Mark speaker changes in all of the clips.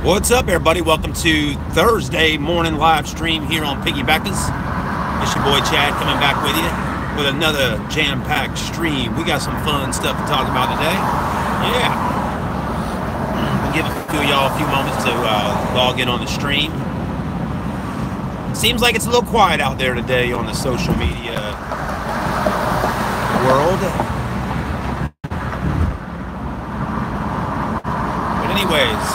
Speaker 1: What's up, everybody? Welcome to Thursday morning live stream here on Piggybackers. It's your boy Chad coming back with you with another jam-packed stream. We got some fun stuff to talk about today. Yeah. We'll give a few of y'all a few moments to log in on the stream. Seems like it's a little quiet out there today on the social media world. But anyways,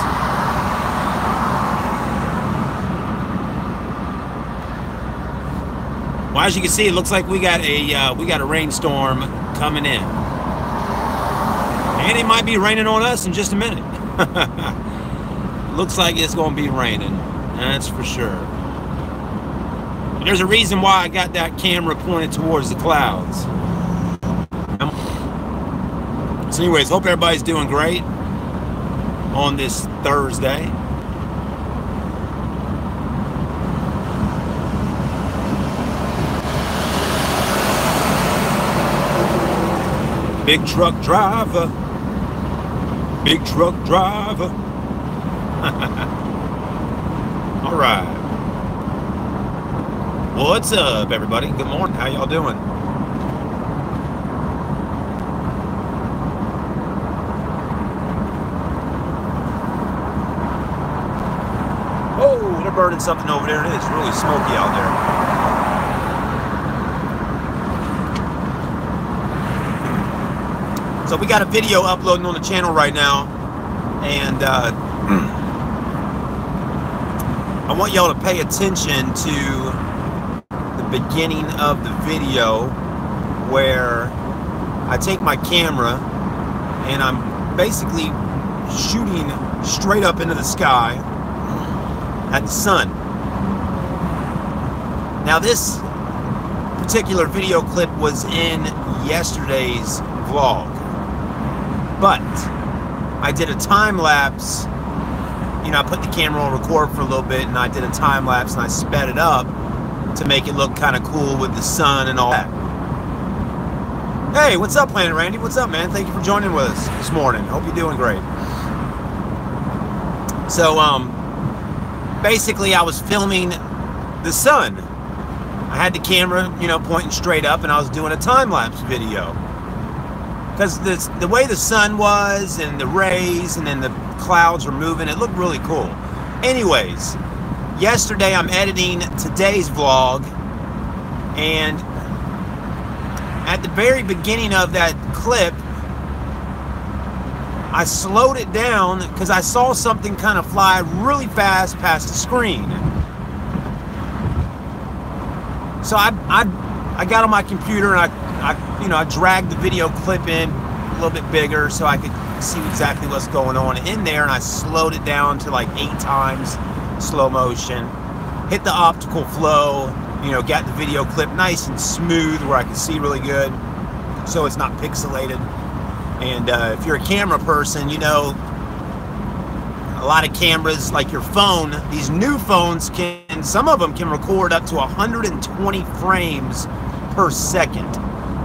Speaker 1: well, as you can see, it looks like we got a rainstorm coming in, and it might be raining on us in just a minute. Looks like it's going to be raining, that's for sure. There's a reason why I got that camera pointed towards the clouds. So anyways, hope everybody's doing great on this Thursday. Big truck driver, big truck driver. All right. What's up, everybody? Good morning. How y'all doing? Oh, they're burning something over there. It is really smoky out there. So we got a video uploading on the channel right now, and I want y'all to pay attention to the beginning of the video where I take my camera and I'm basically shooting straight up into the sky at the sun. Now this particular video clip was in yesterday's vlog, but I did a time lapse. You know, I put the camera on record for a little bit and I did a time lapse and I sped it up to make it look kind of cool with the sun and all that. Hey, what's up, Planet Randy? What's up, man? Thank you for joining with us this morning. Hope you're doing great. So, basically I was filming the sun. I had the camera, you know, pointing straight up and I was doing a time lapse video. Because the way the sun was and the rays and then the clouds were moving, it looked really cool. Anyways, yesterday I'm editing today's vlog, and at the very beginning of that clip, I slowed it down because I saw something kind of fly really fast past the screen. So I got on my computer and I dragged the video clip in a little bit bigger so I could see exactly what's going on in there, and I slowed it down to like 8 times slow motion, hit the optical flow, you know, got the video clip nice and smooth where I can see really good so it's not pixelated. And if you're a camera person, you know, a lot of cameras, like your phone, these new phones can, some of them can record up to 120 frames per second,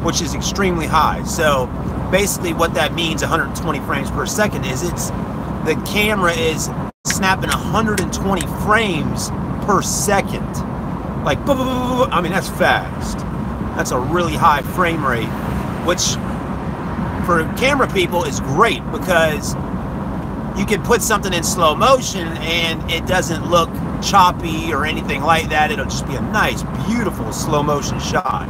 Speaker 1: which is extremely high. So basically what that means, 120 frames per second, is the camera is snapping 120 frames per second. Like, I mean, that's fast. That's a really high frame rate, which for camera people is great because you can put something in slow motion and it doesn't look choppy or anything like that. It'll just be a nice, beautiful slow motion shot.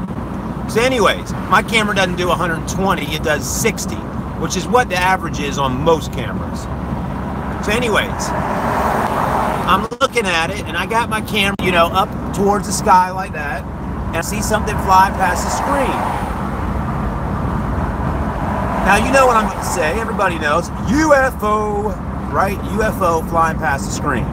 Speaker 1: So anyways, my camera doesn't do 120, it does 60, which is what the average is on most cameras. So anyways, I'm looking at it and I got my camera, you know, up towards the sky like that, and I see something fly past the screen. Now you know what I'm going to say, everybody knows, UFO, right? UFO flying past the screen.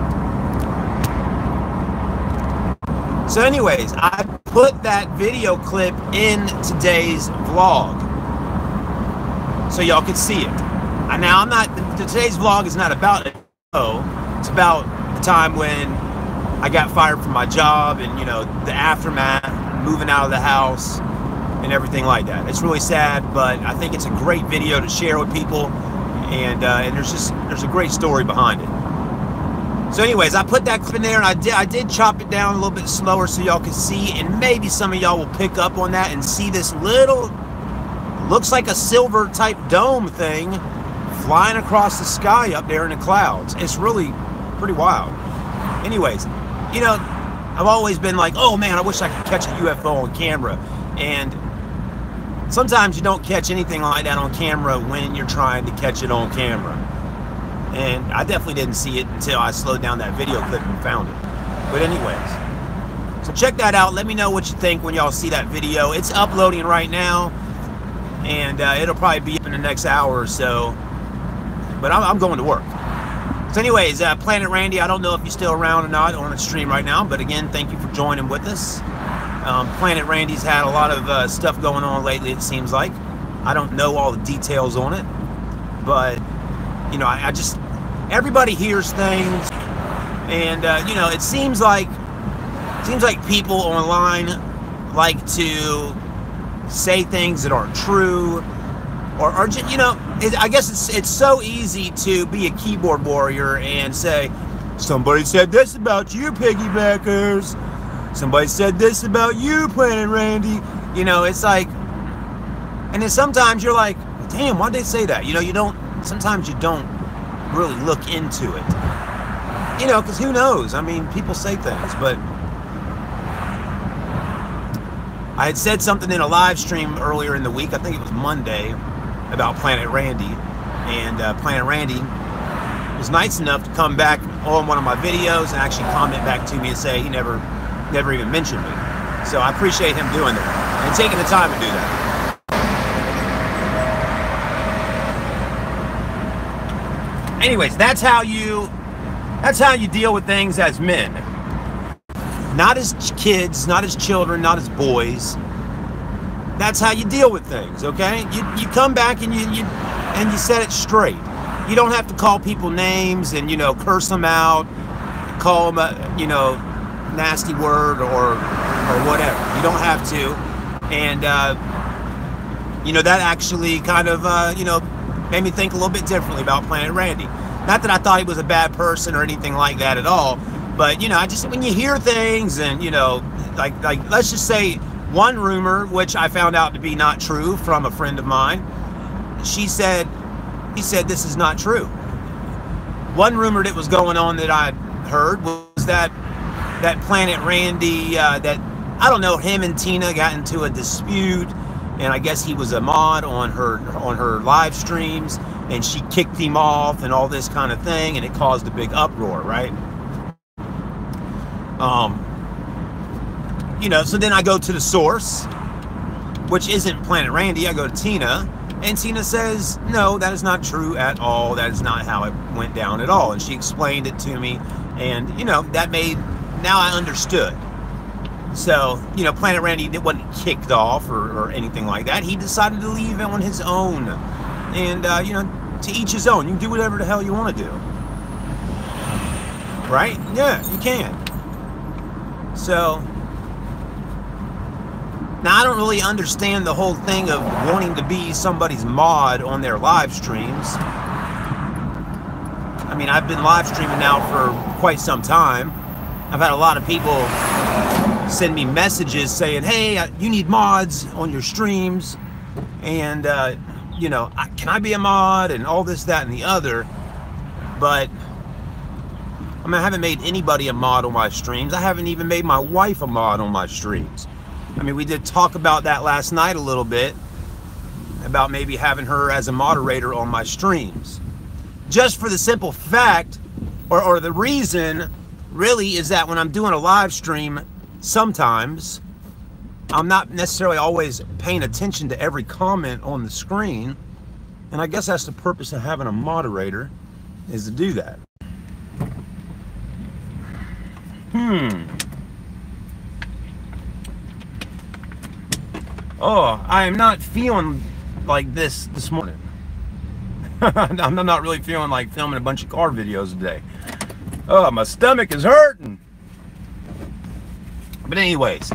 Speaker 1: So anyways, I put that video clip in today's vlog so y'all could see it. And now today's vlog is not about it. It's about the time when I got fired from my job and, you know, the aftermath, moving out of the house and everything like that. It's really sad, but I think it's a great video to share with people, and there's a great story behind it. So anyways, I put that clip in there, and I did chop it down a little bit slower so y'all can see, and maybe some of y'all will pick up on that and see this little, looks like a silver type dome thing flying across the sky up there in the clouds. It's really pretty wild. Anyways, you know, I've always been like, oh man, I wish I could catch a UFO on camera. And sometimes you don't catch anything like that on camera when you're trying to catch it on camera. And I definitely didn't see it until I slowed down that video clip and found it. But anyways, so check that out. Let me know what you think when y'all see that video. It's uploading right now, and it'll probably be up in the next hour or so. But I'm going to work. So anyways, Planet Randy, I don't know if you're still around or not on the stream right now, but again, thank you for joining with us. Planet Randy's had a lot of stuff going on lately, it seems like. I don't know all the details on it, but you know, I just, everybody hears things, and you know, it seems like people online like to say things that aren't true, or just, you know, I guess it's so easy to be a keyboard warrior and say, somebody said this about you, Piggybackers. Somebody said this about you, Planet Randy. You know, it's like, and then sometimes you're like, damn, why'd they say that? You know, sometimes you don't really look into it. You know, because who knows? I mean, people say things, but I had said something in a live stream earlier in the week, I think it was Monday, about Planet Randy, and Planet Randy was nice enough to come back on one of my videos and actually comment back to me and say he never even mentioned me. So I appreciate him doing that and taking the time to do that. Anyways, that's how you deal with things as men. Not as kids, not as children, not as boys. That's how you deal with things, okay? You come back and you set it straight. You don't have to call people names and, you know, curse them out, call them a, you know, nasty word or whatever. You don't have to. And you know, that actually kind of you know, made me think a little bit differently about Planet Randy. Not that I thought he was a bad person or anything like that at all, but you know, I just, when you hear things and, you know, like let's just say one rumor, which I found out to be not true from a friend of mine, he said this is not true. One rumor that was going on that I heard was that Planet Randy, that, I don't know, him and Tina got into a dispute, and I guess he was a mod on her live streams, and she kicked him off and all this kind of thing, and it caused a big uproar, right? You know, so then I go to the source, which isn't Planet Randy. I go to Tina, and Tina says, no, that is not true at all. That is not how it went down at all. And she explained it to me, and, you know, that made, now I understood. So, you know, Planet Randy wasn't kicked off or anything like that. He decided to leave on his own. And, you know, to each his own. You can do whatever the hell you want to do. Right? Yeah, you can. So, now I don't really understand the whole thing of wanting to be somebody's mod on their live streams. I mean, I've been live streaming now for quite some time. I've had a lot of people send me messages saying, hey, you need mods on your streams, and you know, can I be a mod, and all this, that, and the other. But I mean, I haven't made anybody a mod on my streams. I haven't even made my wife a mod on my streams. I mean, we did talk about that last night a little bit, about maybe having her as a moderator on my streams, just for the simple fact, or the reason really, is that when I'm doing a live stream, sometimes I'm not necessarily always paying attention to every comment on the screen, and I guess that's the purpose of having a moderator, is to do that. Oh, I am not feeling like this morning. I'm not really feeling like filming a bunch of car videos today. Oh, my stomach is hurting. But anyways,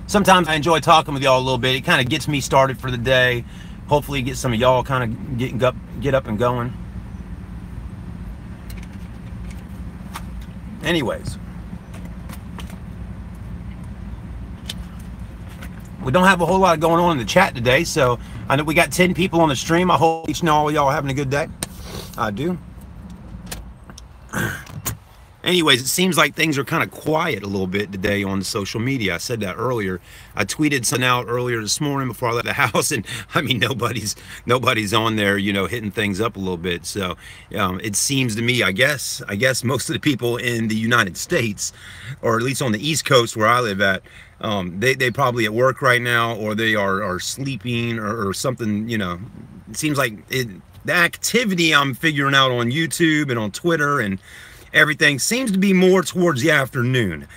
Speaker 1: sometimes I enjoy talking with y'all a little bit. It kind of gets me started for the day. Hopefully get some of y'all kind of get up and going. Anyways, we don't have a whole lot going on in the chat today, so I know we got 10 people on the stream. I hope each and all of y'all are having a good day. I do. Anyways, it seems like things are kind of quiet a little bit today on social media. I said that earlier. I tweeted something out earlier this morning before I left the house, and I mean, nobody's on there, you know, hitting things up a little bit. So it seems to me, I guess most of the people in the United States, or at least on the East Coast where I live at, they probably at work right now, or they are sleeping or something. You know, it seems like the activity I'm figuring out on YouTube and on Twitter and everything seems to be more towards the afternoon,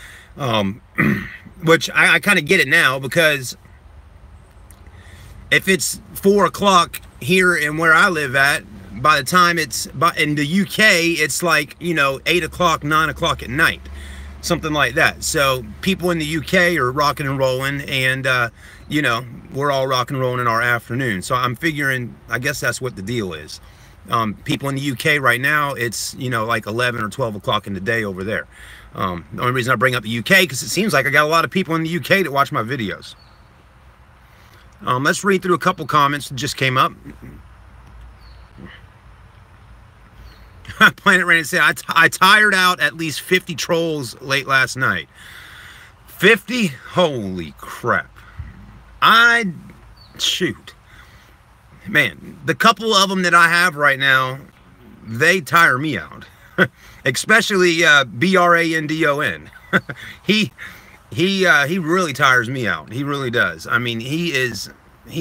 Speaker 1: which I kind of get it now, because if it's 4 o'clock here and where I live at, by the time it's in the UK, it's like, you know, 8 o'clock, 9 o'clock at night, something like that. So people in the UK are rocking and rolling, and you know, we're all rocking and rolling in our afternoon. So I'm figuring, I guess that's what the deal is. People in the UK right now, it's, you know, like 11 or 12 o'clock in the day over there. The only reason I bring up the UK, because it seems like I got a lot of people in the UK that watch my videos. Let's read through a couple comments that just came up. Planet Rain said, I tired out at least 50 trolls late last night. 50? Holy crap. Shoot. Man, the couple of them that I have right now, they tire me out. Especially Brandon. He really tires me out. He really does. I mean, he's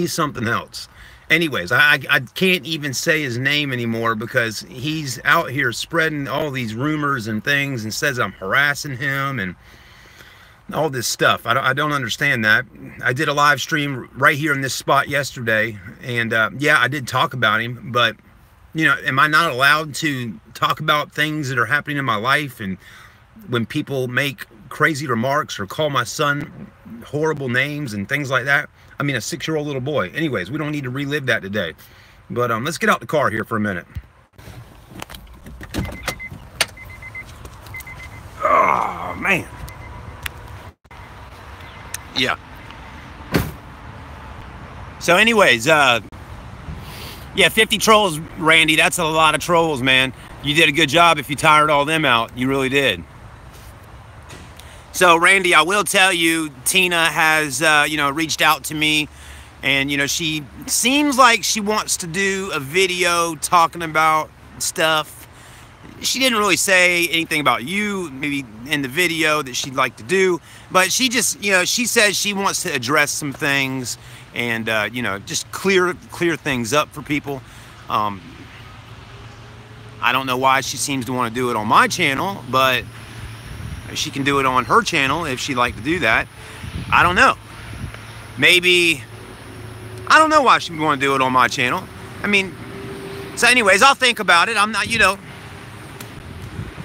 Speaker 1: something else. Anyways, I can't even say his name anymore, because he's out here spreading all these rumors and things, and says I'm harassing him and all this stuff. I don't understand that. I did a live stream right here in this spot yesterday, and yeah, I did talk about him, but you know, am I not allowed to talk about things that are happening in my life? And when people make crazy remarks or call my son horrible names and things like that, I mean, a 6-year-old little boy. Anyways, we don't need to relive that today. But let's get out the car here for a minute. Oh man. Yeah. So anyways, yeah, 50 trolls, Randy. That's a lot of trolls, man. You did a good job if you tired all them out. You really did. So Randy, I will tell you, Tina has, you know, reached out to me, and, you know, she seems like she wants to do a video talking about stuff. She didn't really say anything about you, maybe in the video, that she'd like to do, but she just, you know, she says she wants to address some things and, you know, just clear things up for people. I don't know why she seems to want to do it on my channel, but she can do it on her channel if she'd like to do that. I don't know. Maybe, I don't know why she would want to do it on my channel. I mean, so anyways, I'll think about it. I'm not, you know,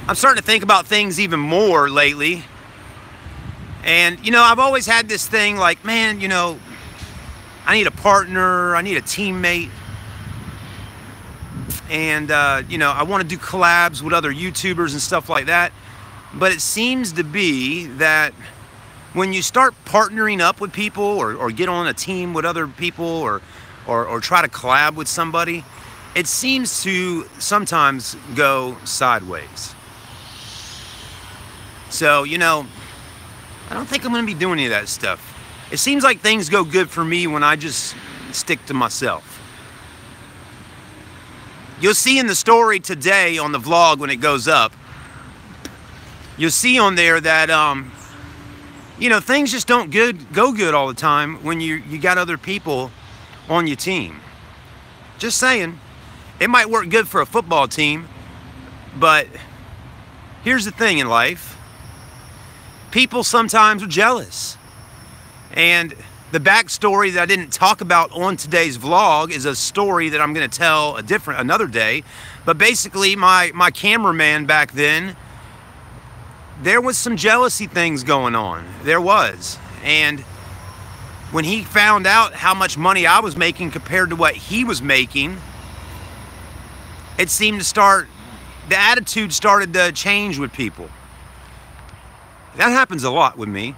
Speaker 1: I'm starting to think about things even more lately. And, you know, I've always had this thing like, man, you know, I need a partner, I need a teammate. And, you know, I want to do collabs with other YouTubers and stuff like that. But it seems to be that when you start partnering up with people, or get on a team with other people, or try to collab with somebody, it seems to sometimes go sideways. So, you know, I don't think I'm going to be doing any of that stuff. It seems like things go good for me when I just stick to myself. You'll see in the story today on the vlog when it goes up, you'll see on there that, you know, things just don't go good all the time when you got other people on your team. Just saying. It might work good for a football team, but here's the thing in life. People sometimes are jealous. And the backstory that I didn't talk about on today's vlog is a story that I'm going to tell another day. But basically, my cameraman back then, there was some jealousy things going on. There was. And when he found out how much money I was making compared to what he was making, it seemed to start, the attitude started to change with people. That happens a lot with me.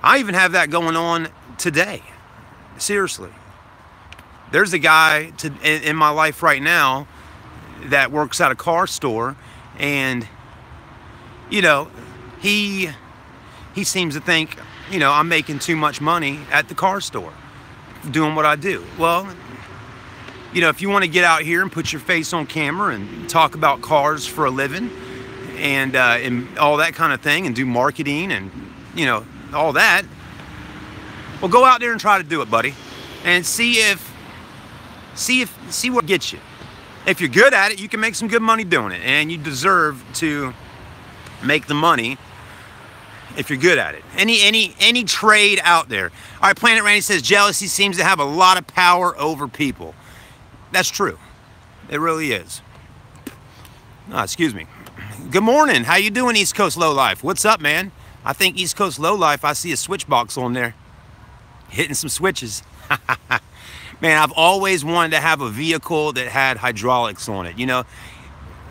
Speaker 1: I even have that going on today. Seriously. There's a guy in my life right now that works at a car store, and, you know, he seems to think, you know, I'm making too much money at the car store doing what I do. Well, you know, if you want to get out here and put your face on camera and talk about cars for a living and all that kind of thing, and do marketing and, you know, all that, well, go out there and try to do it, buddy, and see what gets you. If you're good at it, you can make some good money doing it, and you deserve to make the money if you're good at it. Any trade out there. All right, Planet Randy says jealousy seems to have a lot of power over people. That's true. It really is. Oh, excuse me. Good morning. How you doing, East Coast Lowlife? What's up, man? I think East Coast Lowlife, I see a switch box on there. Hitting some switches. Man, I've always wanted to have a vehicle that had hydraulics on it. You know,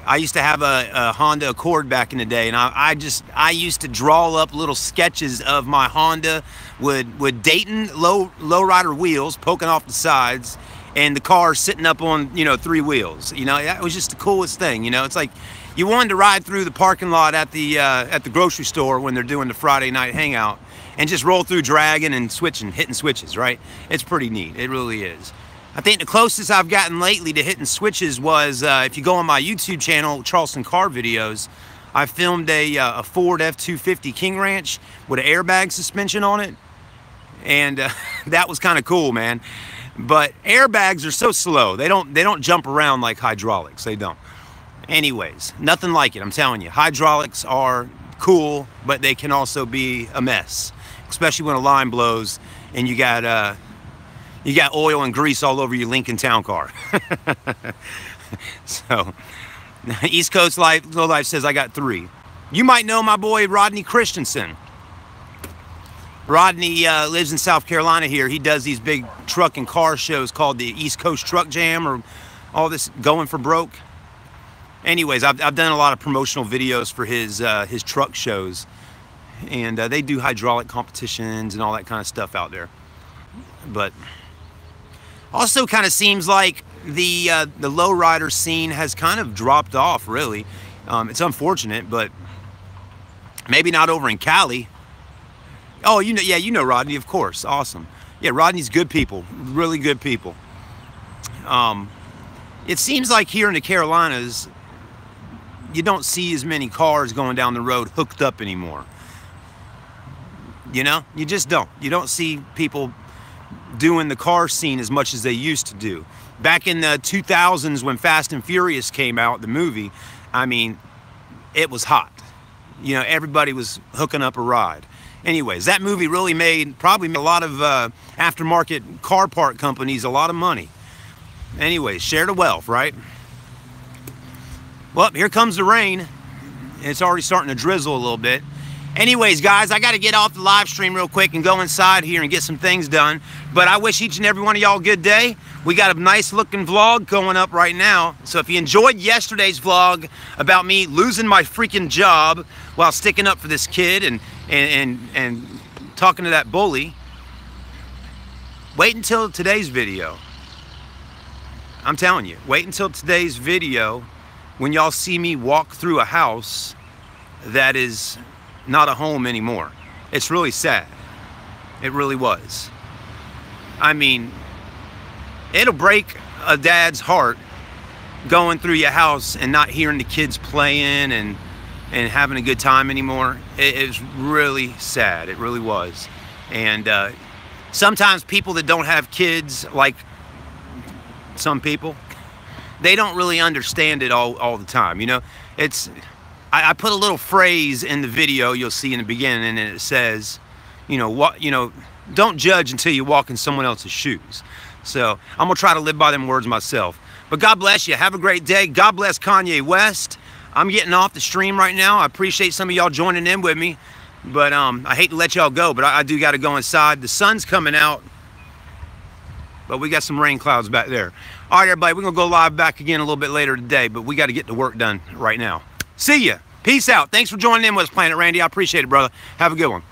Speaker 1: I used to have a Honda Accord back in the day, and I used to draw up little sketches of my Honda with Dayton lowrider wheels poking off the sides, and the car sitting up on, you know, 3 wheels. You know, that was just the coolest thing. You know, it's like you wanted to ride through the parking lot at the grocery store when they're doing the Friday night hangout, and just roll through dragging and switching, hitting switches, right? It's pretty neat. It really is. I think the closest I've gotten lately to hitting switches was, if you go on my YouTube channel, Charleston Car Videos, I filmed a Ford F-250 King Ranch with an airbag suspension on it. And that was kind of cool, man. But airbags are so slow. They don't jump around like hydraulics. They don't. Anyways, nothing like it, I'm telling you. Hydraulics are cool, but they can also be a mess. Especially when a line blows and you got oil and grease all over your Lincoln Town Car. So, East Coast Low Life says I got 3. You might know my boy Rodney Christensen. Rodney lives in South Carolina here. He does these big truck and car shows called the East Coast Truck Jam, or all this Going for Broke. Anyways, I've done a lot of promotional videos for his truck shows, and they do hydraulic competitions and all that kind of stuff out there. But also kind of seems like the lowrider scene has kind of dropped off, really. It's unfortunate, but maybe not over in Cali. Oh, you know, yeah, you know Rodney, of course. Awesome. Yeah, Rodney's good people, really good people. It seems like here in the Carolinas, you don't see as many cars going down the road hooked up anymore. You know, you just don't. You don't see people doing the car scene as much as they used to do. Back in the 2000s when Fast and Furious came out, the movie, I mean, it was hot. You know, everybody was hooking up a ride. Anyways, that movie really probably made a lot of aftermarket car part companies a lot of money. Anyways, share the wealth, right? Well, here comes the rain. It's already starting to drizzle a little bit. Anyways, guys, I got to get off the live stream real quick and go inside here and get some things done. But I wish each and every one of y'all a good day. We got a nice looking vlog going up right now. So if you enjoyed yesterday's vlog about me losing my freaking job while sticking up for this kid and talking to that bully, wait until today's video. I'm telling you, wait until today's video when y'all see me walk through a house that is not a home anymore. It's really sad. It really was. I mean, it'll break a dad's heart going through your house and not hearing the kids playing and having a good time anymore. It's really sad. It really was. And sometimes people that don't have kids, like some people, they don't really understand it all the time. You know, I put a little phrase in the video you'll see in the beginning, and it says, don't judge until you walk in someone else's shoes. So I'm gonna try to live by them words myself. But God bless you. Have a great day. God bless Kanye West. I'm getting off the stream right now. I appreciate some of y'all joining in with me, but I hate to let y'all go, but I do got to go inside. The sun's coming out, but we got some rain clouds back there. All right, everybody, we're gonna go live back again a little bit later today, but we got to get the work done right now. See ya. Peace out. Thanks for joining in with us, Planet Randy. I appreciate it, brother. Have a good one.